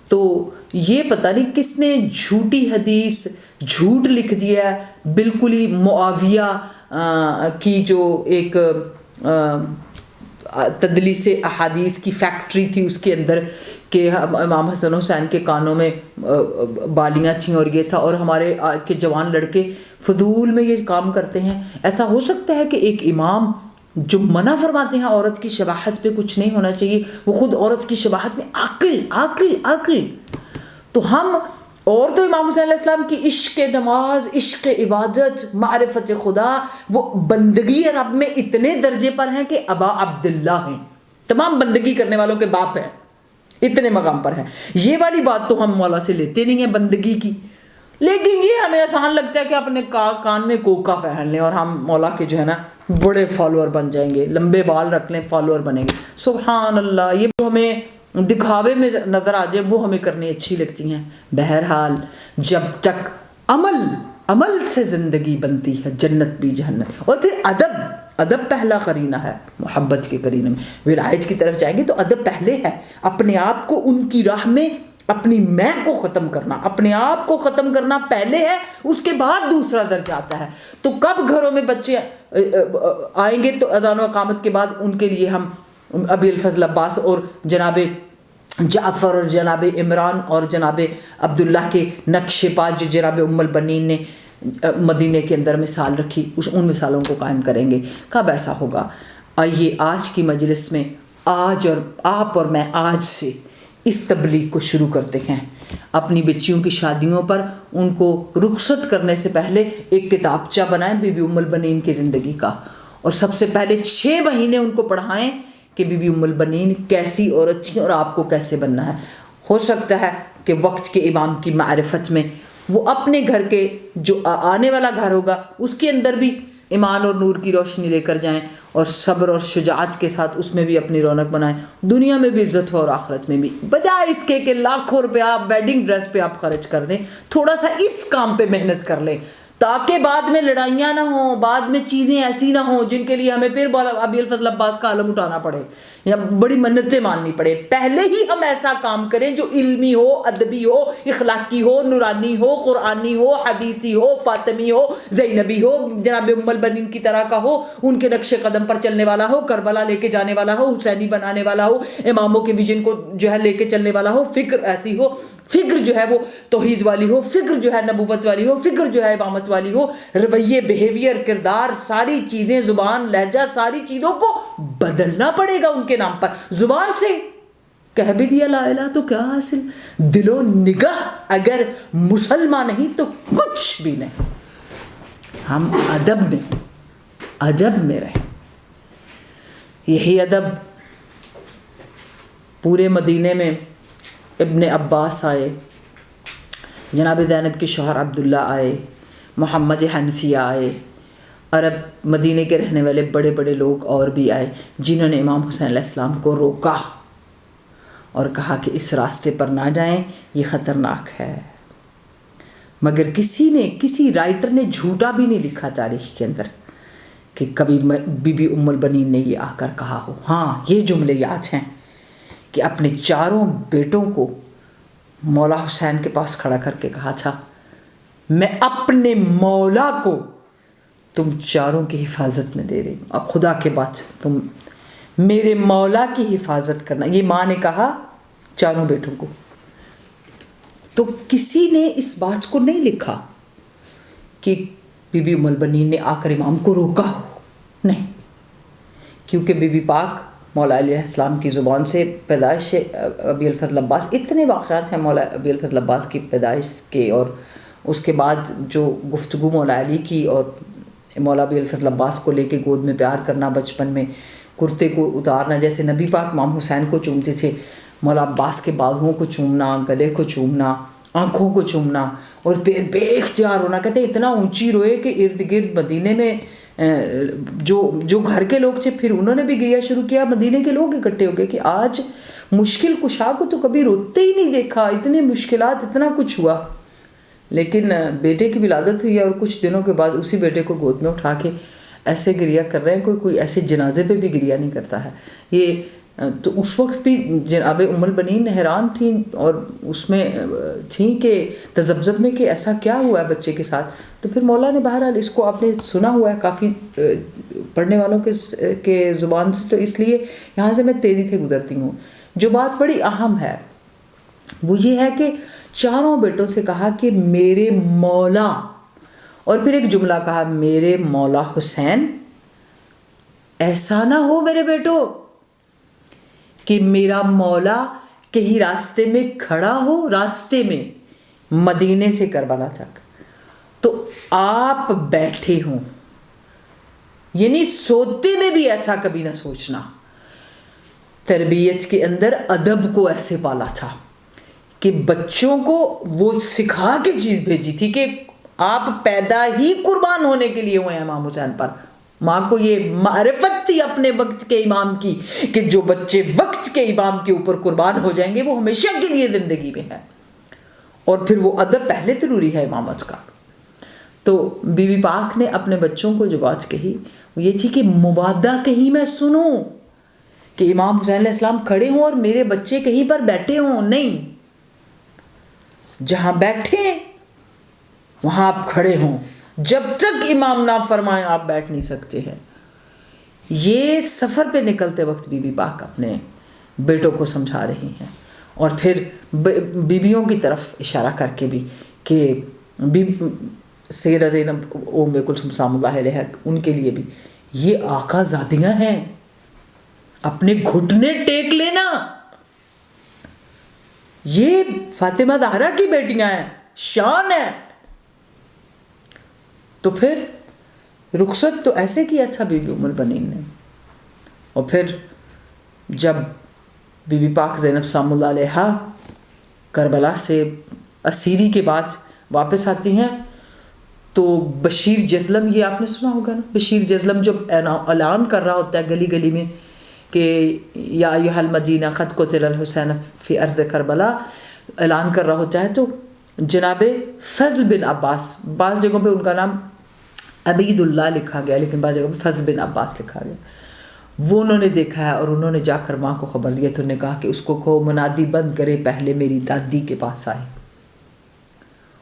تو یہ پتہ نہیں کس نے جھوٹی حدیث جھوٹ لکھ دیا ہے، بالکل ہی معاویہ کی جو ایک تدلیس احادیث کی فیکٹری تھی اس کے اندر، کہ امام حسن حسین کے کانوں میں بالیاں تھیں اور یہ تھا، اور ہمارے آج کے جوان لڑکے فضول میں یہ کام کرتے ہیں۔ ایسا ہو سکتا ہے کہ ایک امام جو منع فرماتے ہیں عورت کی شباہت پہ کچھ نہیں ہونا چاہیے، وہ خود عورت کی شباہت میں عقل تو ہم، اور تو امام حسین علیہ السلام کی عشق نماز، عشق عبادت، معرفت خدا، وہ بندگی رب میں اتنے درجے پر ہیں کہ ابا عبداللہ ہیں، تمام بندگی کرنے والوں کے باپ ہیں، اتنے مقام پر ہیں۔ یہ والی بات تو ہم مولا سے لیتے نہیں ہیں بندگی کی، لیکن یہ ہمیں آسان لگتا ہے کہ اپنے کان میں کوکا پہن لیں اور ہم مولا کے جو ہے نا بڑے فالوور بن جائیں گے، لمبے بال رکھ لیں فالوور بنیں گے۔ سبحان اللہ، یہ جو ہمیں دکھاوے میں نظر آ جائے وہ ہمیں کرنی اچھی لگتی ہیں۔ بہرحال جب تک عمل عمل سے زندگی بنتی ہے، جنت بھی جہنم۔ اور پھر ادب پہلا قرینہ ہے محبت کے قرینے میں۔ ولایت کی طرف جائیں گے تو ادب پہلے ہے، اپنے آپ کو ان کی راہ میں اپنی میں کو ختم کرنا، اپنے آپ کو ختم کرنا پہلے ہے، اس کے بعد دوسرا درجہ آتا ہے۔ تو کب گھروں میں بچے آئیں گے تو اذان و اقامت کے بعد ان کے لیے ہم ابی الفضل عباس اور جناب جعفر اور جناب عمران اور جناب عبداللہ کے نقش پا جو جناب ام البنین نے مدینے کے اندر مثال رکھی، ان مثالوں کو قائم کریں گے۔ کب ایسا ہوگا؟ آئیے آج کی مجلس میں آج اور آپ اور میں آج سے اس تبلیغ کو شروع کرتے ہیں۔ اپنی بچیوں کی شادیوں پر ان کو رخصت کرنے سے پہلے ایک کتابچہ بنائیں بی بی ام البنین کی زندگی کا، اور سب سے پہلے 6 مہینے ان کو پڑھائیں کہ بی بی ام البنین کیسی عورت تھی اور آپ کو کیسے بننا ہے۔ ہو سکتا ہے کہ وقت کے امام کی معرفت میں وہ اپنے گھر کے جو آنے والا گھر ہوگا اس کے اندر بھی ایمان اور نور کی روشنی لے کر جائیں، اور صبر اور شجاعت کے ساتھ اس میں بھی اپنی رونق بنائیں، دنیا میں بھی عزت ہو اور آخرت میں بھی۔ بجائے اس کے کہ لاکھوں روپے آپ ویڈنگ ڈریس پہ آپ خرچ کر دیں، تھوڑا سا اس کام پہ محنت کر لیں تاکہ بعد میں لڑائیاں نہ ہوں، بعد میں چیزیں ایسی نہ ہوں جن کے لیے ہمیں پھر ابی الفضل عباس کا عالم اٹھانا پڑے یا بڑی منتیں ماننی پڑے۔ پہلے ہی ہم ایسا کام کریں جو علمی ہو، ادبی ہو، اخلاقی ہو، نورانی ہو، قرآنی ہو، حدیثی ہو، فاطمی ہو، زینبی ہو، جناب ام البنین کی طرح کا ہو، ان کے نقش قدم پر چلنے والا ہو، کربلا لے کے جانے والا ہو، حسینی بنانے والا ہو، اماموں کے ویژن کو جو ہے لے کے چلنے والا ہو، فکر ایسی ہو، فکر جو ہے وہ توحید والی ہو، فکر جو ہے نبوت والی ہو، فکر جو ہے امامت والی ہو، رویے، بیہیویئر، کردار، ساری چیزیں، زبان، لہجہ، ساری چیزوں کو بدلنا پڑے گا ان کے نام پر۔ زبان سے کہہ بھی دیا لا الہ تو کیا حاصل، دل و نگاہ اگر مسلمان نہیں تو کچھ بھی نہیں۔ ہم ادب میں رہیں۔ یہی ادب پورے مدینے میں ابن عباس آئے، جناب زینب کے شوہر عبداللہ آئے، محمد حنفیہ آئے، عرب مدینے کے رہنے والے بڑے بڑے لوگ اور بھی آئے جنہوں نے امام حسین علیہ السلام کو روکا اور کہا کہ اس راستے پر نہ جائیں، یہ خطرناک ہے۔ مگر کسی رائٹر نے جھوٹا بھی نہیں لکھا تاریخ کے اندر کہ کبھی بی بی ام البنین نے یہ آ کر کہا ہو۔ ہاں، یہ جملے یاد ہیں کہ اپنے 4 بیٹوں کو مولا حسین کے پاس کھڑا کر کے کہا تھا، میں اپنے مولا کو تم 4 کی حفاظت میں دے رہی ہوں، اب خدا کے بعد تم میرے مولا کی حفاظت کرنا۔ یہ ماں نے کہا 4 بیٹوں کو۔ تو کسی نے اس بات کو نہیں لکھا کہ بی بی ام البنین نے آ کر امام کو روکا ہو، نہیں، کیونکہ بی بی پاک مولا علیہ السلام کی زبان سے پیدائش ابی الفضل عباس، اتنے واقعات ہیں مولا ابی الفضل عباس کی پیدائش کے، اور اس کے بعد جو گفتگو مولا علی کی اور مولا ابی الفضل عباس کو لے کے گود میں پیار کرنا، بچپن میں کرتے کو اتارنا، جیسے نبی پاک امام حسین کو چومتے تھے، مولا عباس کے بازوؤں کو چومنا، گلے کو چومنا، آنکھوں کو چومنا، اور بے اختیار ہونا۔ کہتے ہیں اتنا اونچی روئے کہ ارد گرد مدینے میں جو گھر کے لوگ تھے پھر انہوں نے بھی گریا شروع کیا، مدینے کے لوگ اکٹھے ہو گئے کہ آج مشکل کشا کو تو کبھی روتے ہی نہیں دیکھا، اتنے مشکلات، اتنا کچھ ہوا۔ لیکن بیٹے کی ولادت ہوئی اور کچھ دنوں کے بعد اسی بیٹے کو گود میں اٹھا کے ایسے گریا کر رہے ہیں، کوئی ایسے جنازے پہ بھی گریا نہیں کرتا ہے۔ یہ تو اس وقت بھی جناب ام البنین حیران تھیں اور اس میں تھیں کہ تذبذب میں کہ ایسا کیا ہوا ہے بچے کے ساتھ۔ تو پھر مولا نے بہرحال اس کو آپ نے سنا ہوا ہے کافی پڑھنے والوں کے زبان سے، تو اس لیے یہاں سے میں تیزی سے گزرتی ہوں۔ جو بات بڑی اہم ہے وہ یہ ہے کہ 4 بیٹوں سے کہا کہ میرے مولا، اور پھر ایک جملہ کہا، میرے مولا حسین، ایسا نہ ہو میرے بیٹو کہ میرا مولا کہیں راستے میں کھڑا ہو، راستے میں مدینے سے کربلا تک، تو آپ بیٹھے ہوں، یعنی سوتے میں بھی ایسا کبھی نہ سوچنا۔ تربیت کے اندر ادب کو ایسے پالا تھا کہ بچوں کو وہ سکھا کے چیز بھیجی تھی کہ آپ پیدا ہی قربان ہونے کے لیے ہوئے ہیں امام حسین پر۔ ماں کو یہ معرفت تھی اپنے وقت کے امام کی کہ جو بچے وقت کے امام کے اوپر قربان ہو جائیں گے وہ ہمیشہ کے لیے زندگی میں ہے، اور پھر وہ ادب پہلے ضروری ہے امامت کا۔ تو بی بی پاک نے اپنے بچوں کو جو بات کہی وہ یہ تھی کہ مبادہ کہیں میں سنوں کہ امام حسین علیہ السلام کھڑے ہوں اور میرے بچے کہیں پر بیٹھے ہوں، نہیں، جہاں بیٹھے وہاں آپ کھڑے ہوں، جب تک امام نہ فرمائیں آپ بیٹھ نہیں سکتے ہیں۔ یہ سفر پہ نکلتے وقت بی بی پاک اپنے بیٹوں کو سمجھا رہی ہیں، اور پھر بیویوں کی طرف اشارہ کر کے بھی کہ سیدہ زینب ام کلثوم سلام اللہ علیہا ان کے لیے بھی یہ آقا زادیاں ہیں، اپنے گھٹنے ٹیک لینا، یہ فاطمہ زہرا کی بیٹیاں ہیں، شان ہے۔ تو پھر رخصت تو ایسے کیا تھا بی بی ام البنین نے، اور پھر جب بی بی پاک زینب سلام اللہ علیہا کربلا سے اسیری کے بعد واپس آتی ہیں تو بشیر جزلم، یہ آپ نے سنا ہوگا نا، بشیر جزلم جب اعلان کر رہا ہوتا ہے گلی گلی میں کہ یا ایھا المدینہ قد قتل الحسین فی ارض کربلا، اعلان کر رہا ہوتا ہے، تو جناب فضل بن عباس، بعض جگہوں پہ ان کا نام عبید اللہ لکھا گیا لیکن بعض جگہوں پہ فضل بن عباس لکھا گیا، وہ انہوں نے دیکھا ہے اور انہوں نے جا کر ماں کو خبر دیا، تو انہوں نے کہا کہ اس کو کہو منادی بند کرے، پہلے میری دادی کے پاس آئے،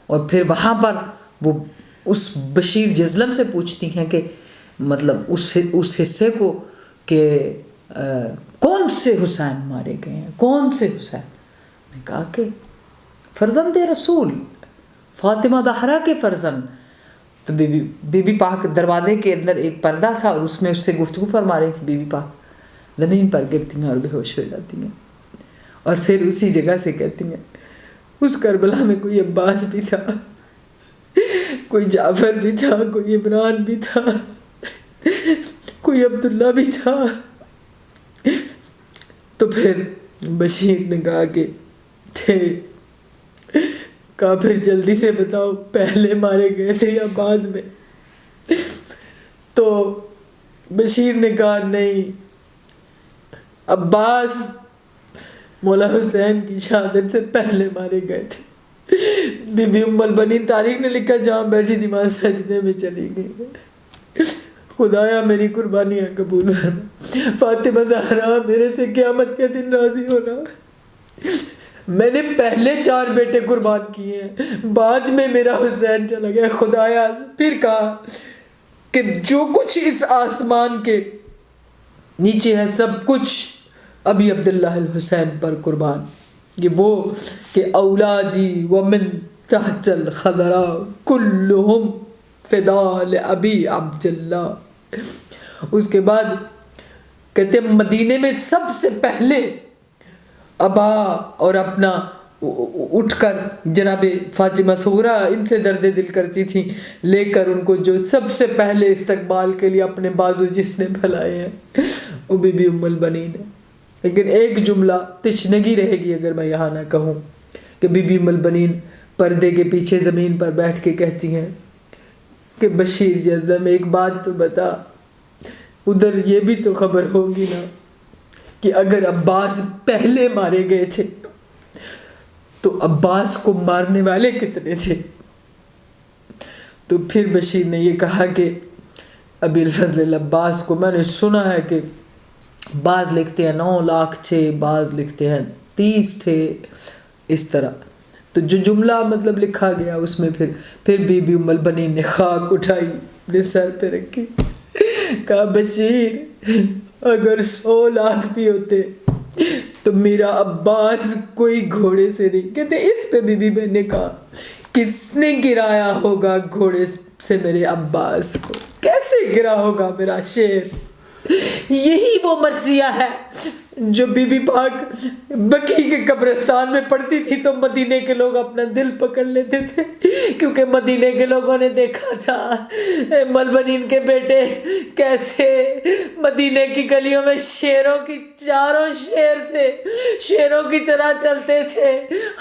اور پھر وہاں پر وہ اس بشیر جزلم سے پوچھتی ہیں کہ مطلب اس حصے کو کہ کون سے حسین مارے گئے ہیں، کون سے حسین؟ نے کہا کہ فرزند رسول فاطمہ زہرا کے فرزند۔ تو بی بی پاک دروازے کے اندر ایک پردہ تھا اور اس میں اس سے گفتگو فرما رہی تھی، بی بی پاک زمین پر گرتی ہیں اور بے ہوش ہو جاتی ہیں، اور پھر اسی جگہ سے کہتی ہیں اس کربلا میں کوئی عباس بھی تھا، کوئی جعفر بھی تھا، کوئی عمران بھی تھا، کوئی عبداللہ بھی تھا۔ تو پھر بشیر نے کہا کہ تھے، کہا پھر جلدی سے بتاؤ پہلے مارے گئے تھے یا بعد میں؟ تو بشیر نے کہا نہیں، عباس مولا حسین کی شہادت سے پہلے مارے گئے تھے۔ بی بی ام البنین تاریخ نے لکھا جہاں بیٹھی تھی وہاں سجدے میں چلی گئی، خدایا میری قربانیاں قبول فرما، فاطمہ زہرا میرے سے قیامت کے دن راضی ہونا، میں نے پہلے 4 بیٹے قربان کیے ہیں، بعد میں میرا حسین چلا گیا، خدایا۔ پھر کہا کہ جو کچھ اس آسمان کے نیچے ہے سب کچھ ابھی عبداللہ الحسین پر قربان، یہ وہ کہ اولادی ومن تحت الخضراء کلہم فدا لابی عبداللہ۔ اس کے بعد کہتے ہیں مدینے میں سب سے پہلے ابا اور اپنا اٹھ کر جناب فاطمہ صغریٰ ان سے درد دل کرتی تھیں، لے کر ان کو جو سب سے پہلے استقبال کے لیے اپنے بازو جس نے پھیلائے ہیں وہ بی بی ام البنین ہے۔ لیکن ایک جملہ تشنگی رہے گی اگر میں یہاں نہ کہوں کہ بی بی ام البنین پردے کے پیچھے زمین پر بیٹھ کے کہتی ہیں کہ بشیر جزلم ایک بات تو بتا، ادھر یہ بھی تو خبر ہوگی نا کہ اگر عباس پہلے مارے گئے تھے تو عباس کو مارنے والے کتنے تھے؟ تو پھر بشیر نے یہ کہا کہ ابی الفضل العباس کو میں نے سنا ہے کہ بعض لکھتے ہیں 9 لاکھ تھے، بعض لکھتے ہیں 30 تھے، اس طرح۔ تو جو جملہ مطلب لکھا گیا اس میں پھر بی بی ام البنین نے خاک اٹھائی، اپنے سر پہ رکھی، کہا بشیر اگر 100 لاکھ بھی ہوتے تو میرا عباس کوئی گھوڑے سے نہیں۔ کہتے اس پہ بی بی نے کہا کس نے گرایا ہوگا گھوڑے سے میرے عباس کو؟ کیسے گرا ہوگا میرا شیر؟ یہی وہ مرثیہ ہے جو بی بی پاک بقیع کے قبرستان میں پڑھتی تھی تو مدینے کے لوگ اپنا دل پکڑ لیتے تھے، کیونکہ مدینے کے لوگوں نے دیکھا تھا البنین کے بیٹے کیسے مدینے کی گلیوں میں شیروں کی 4 شیر تھے، شیروں کی طرح چلتے تھے،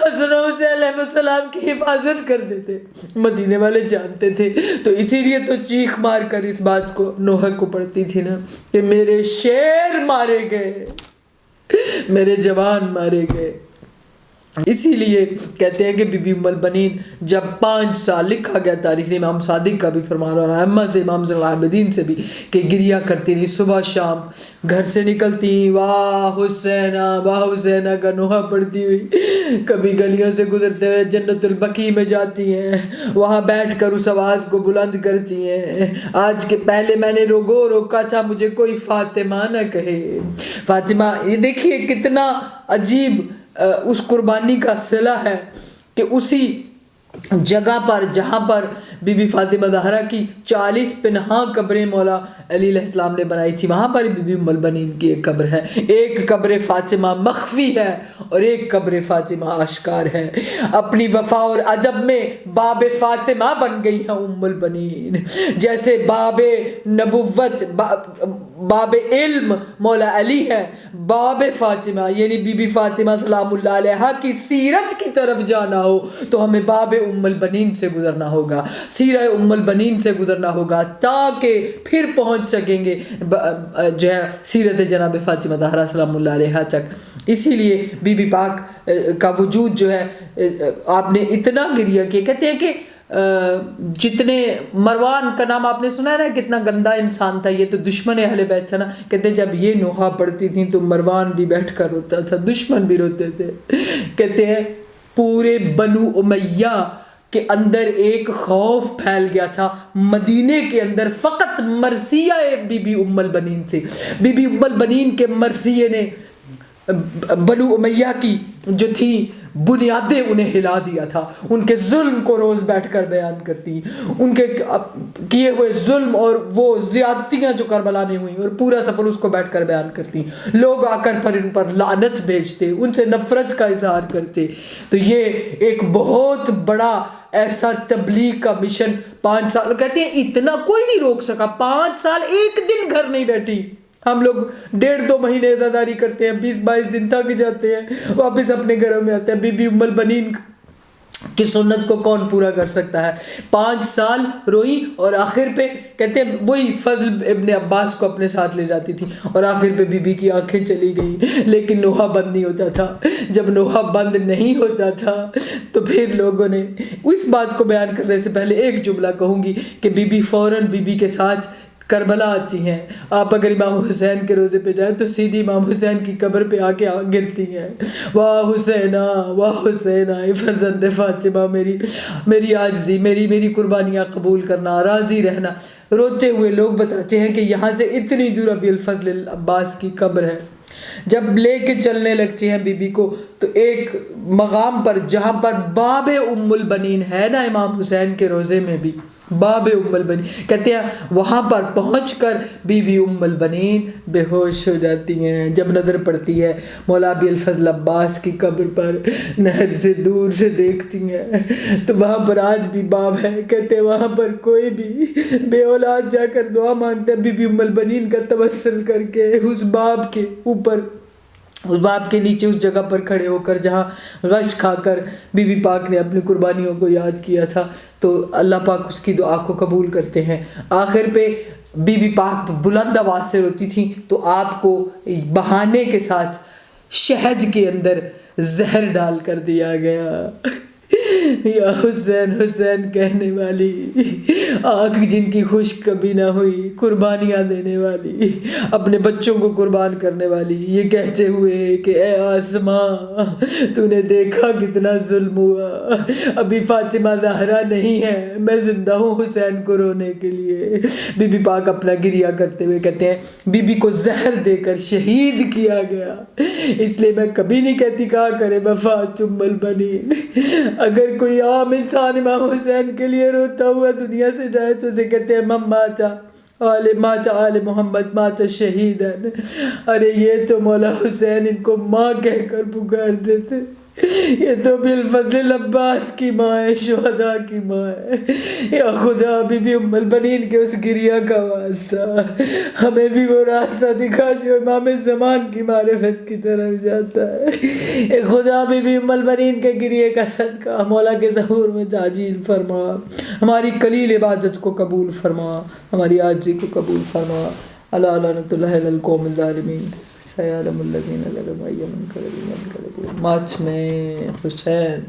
حسن و حسین علیہ السلام کی حفاظت کرتے تھے، مدینے والے جانتے تھے، تو اسی لیے تو چیخ مار کر اس بات کو نوحہ کو پڑھتی تھی نا کہ میرے شیر مارے گئے، میرے جوان مارے گئے۔ اسی لیے کہتے ہیں کہ بی بی ام البنین جب 5 سال لکھا گیا تاریخ میں، امام صادق کا بھی فرمان اور ائمہ سے، امام زین العابدین سے بھی، کہ گریا کرتی رہی، صبح شام گھر سے نکلتی، واہ حسینہ واہ حسینہ کا نوحہ پڑھتی ہوئی، کبھی گلیوں سے گزرتے ہوئے جنت البقیع میں جاتی ہیں، وہاں بیٹھ کر اس آواز کو بلند کرتی ہیں، آج کے پہلے میں نے روکا تھا مجھے کوئی فاطمہ نہ کہے، فاطمہ۔ یہ دیکھیے کتنا عجیب اس قربانی کا صلہ ہے کہ اسی جگہ پر جہاں پر بی بی فاطمہ زہرا کی 40 پنہاں قبریں مولا علی علیہ السلام نے بنائی تھی، وہاں پر بی بی ام البنین کی ایک قبر ہے، ایک قبر فاطمہ مخفی ہے اور ایک قبر فاطمہ آشکار ہے۔ اپنی وفا اور ادب میں باب فاطمہ بن گئی ہیں ام البنین، جیسے باب نبوت باب علم مولا علی ہے، باب فاطمہ یعنی بی بی فاطمہ سلام اللہ علیہا کی سیرت کی طرف جانا ہو تو ہمیں باب ام البنین سے گزرنا ہوگا، سیرہ ام البنین سے گزرنا ہوگا، تاکہ پھر پہنچ سکیں گے جو ہے سیرت جناب فاطمہ زہرا سلام اللہ علیہا تک۔ اسی لیے بی بی پاک کا وجود جو ہے آپ نے اتنا گریہ کیا، کہتے ہیں کہ جتنے مروان کا نام آپ نے سنا ہے نا، کتنا گندا انسان تھا، یہ تو دشمن اہل بیت تھا نا، کہتے ہیں جب یہ نوحہ پڑھتی تھیں تو مروان بھی بیٹھ کر روتا تھا، دشمن بھی روتے تھے۔ کہتے ہیں پورے بنو امیہ کے اندر ایک خوف پھیل گیا تھا مدینے کے اندر فقط مرثیہ بی بی ام البنین سے۔ بی بی ام البنین کے مرثیے نے بنو امیہ کی جو تھی بنیادیں انہیں ہلا دیا تھا، ان کے ظلم کو روز بیٹھ کر بیان کرتی، ان کے کیے ہوئے ظلم اور وہ زیادتیاں جو کربلا میں ہوئیں اور پورا سفر اس کو بیٹھ کر بیان کرتی، لوگ آ کر ان پر لعنت بھیجتے، ان سے نفرت کا اظہار کرتے۔ تو یہ ایک بہت بڑا ایسا تبلیغ کا مشن 5 سال، کہتے ہیں اتنا کوئی نہیں روک سکا، 5 سال ایک دن گھر نہیں بیٹھی۔ ہم لوگ 1.5-2 مہینے عزاداری کرتے ہیں، 20-22 دن تک جاتے ہیں، واپس اپنے گھروں میں آتے ہیں۔ بی بی ام البنین کی سنت کو کون پورا کر سکتا ہے؟ 5 سال روئی اور آخر پہ کہتے ہیں وہی فضل ابن عباس کو اپنے ساتھ لے جاتی تھی اور آخر پہ بی بی کی آنکھیں چلی گئی، لیکن نوحہ بند نہیں ہوتا تھا۔ جب نوحہ بند نہیں ہوتا تھا تو پھر لوگوں نے اس بات کو بیان کرنے سے پہلے ایک جملہ کہوں گی کہ بی بی فوراً بی بی کے ساتھ کربلا آتی ہیں۔ آپ اگر امام حسین کے روزے پہ جائیں تو سیدھی امام حسین کی قبر پہ آ کے گرتی ہیں، واہ حسینہ واہ حسینہ، اے فرزند فاطمہ، میری عاجزی، میری قربانیاں قبول کرنا، راضی رہنا۔ روتے ہوئے لوگ بتاتے ہیں کہ یہاں سے اتنی دور ابی الفضل عباس کی قبر ہے۔ جب لے کے چلنے لگتی ہیں بی بی کو تو ایک مقام پر جہاں پر باب ام البنین ہے نا امام حسین کے روزے میں بھی باب ام البنین، کہتے ہیں وہاں پر پہنچ کر بی بی ام البنین بے ہوش ہو جاتی ہیں۔ جب نظر پڑتی ہے مولا ابی الفضل عباس کی قبر پر، نہر سے دور سے دیکھتی ہیں تو وہاں پر آج بھی باب ہے۔ کہتے ہیں وہاں پر کوئی بھی بے اولاد جا کر دعا مانگتا ہے بی بی ام البنین کا توسل کر کے اس باب کے اوپر، اس باب کے نیچے اس جگہ پر کھڑے ہو کر جہاں غش کھا کر بی بی پاک نے اپنی قربانیوں کو یاد کیا تھا، تو اللہ پاک اس کی دعا کو قبول کرتے ہیں۔ آخر پہ بی بی پاک بلند آواز سے روتی تھیں تو آپ کو بہانے کے ساتھ شہد کے اندر زہر ڈال کر دیا گیا۔ یا حسین حسین کہنے والی، آنکھ جن کی خشک کبھی نہ ہوئی، قربانیاں دینے والی، اپنے بچوں کو قربان کرنے والی، یہ کہتے ہوئے کہ اے آسماں تو نے دیکھا کتنا ظلم ہوا، ابھی فاطمہ زہرا نہیں ہے، میں زندہ ہوں حسین کو رونے کے لیے۔ بی بی پاک اپنا گریہ کرتے ہوئے کہتے ہیں بی بی کو زہر دے کر شہید کیا گیا، اس لیے میں کبھی نہیں کہتی کہا کرے وفات ام البنین۔ اگر کوئی عام انسان امام حسین کے لیے روتا ہوا دنیا سے جائے تو اسے کہتے ہیں ماتا آل محمد ماتا شہیدن۔ ارے یہ تو مولا حسین ان کو ماں کہہ کر پکار دیتے، یہ تو بالفضل عباس کی ماں ہے، شہداء کی ماں ہے۔ یا خدا بی بی ام البنین کے اس گریہ کا واسطہ ہمیں بھی وہ راستہ دکھا جو امام زمان کی معرفت کی طرف جاتا ہے۔ اے خدا بی بی ام البنین کے گریہ کا صدقہ مولا کے ظہور میں تعجیل فرما، ہماری قلیل عبادت کو قبول فرما، ہماری عاجزی کو قبول فرما۔ اللہ لعنت اللہ علی القوم الظالمین۔ سیعلم الذین ظلموا أی منقلب ينقلبون. مارچ میں حسین